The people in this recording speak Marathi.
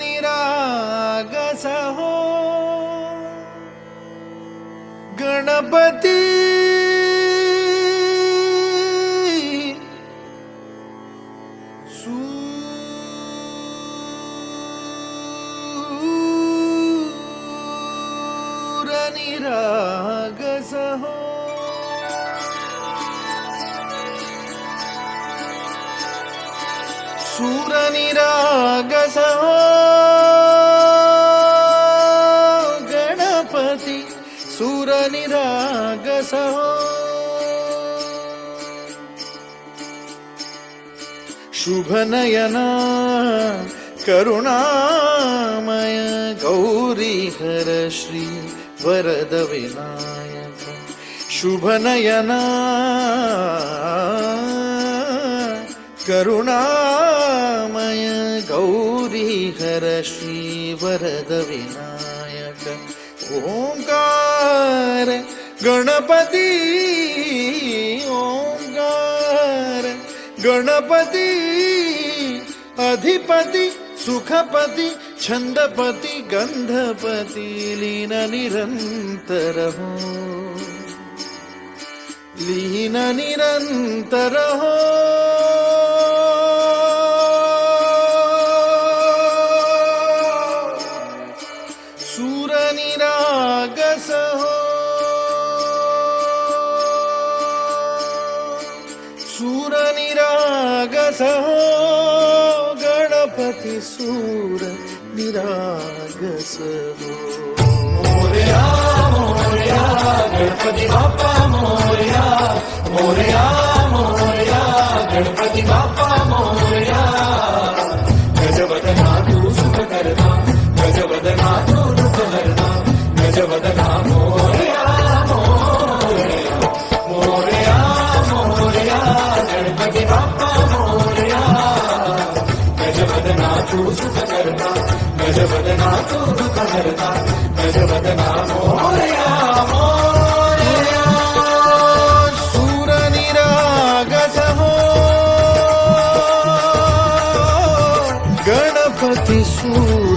निरागस हो गणपती सूर निरागस हो सूर निरागस हो गणपती सूर निरागस हो शुभ नयना करुणामय गौरी हर श्री वरद विनायक शुभ नयना करुणामय गौरी हर श्री वरद विनायक ओंकार गणपती ओंकार गणपती अधिपती सुखपती छंदपती गंधपती लीन निरंतर हो लीन निरंतर हो सूर निरागस हो सूर निरागस हो गणपती सूर निरागस हो मोरया मोरया गणपती बाप्पा मोरया मोरया मोरया गणपती बाप्पा मोरया गजवदना तू सुख करता गजवदना तू दुःख हरता गजवदना मोरया मोरया मोरया मोरया गणपती बाप्पा मोरया गजवदना तू सुख करता गजवदना तू दुःख हरता गजवदना मोरया मोरया सूर निरागस हो गणपती सूर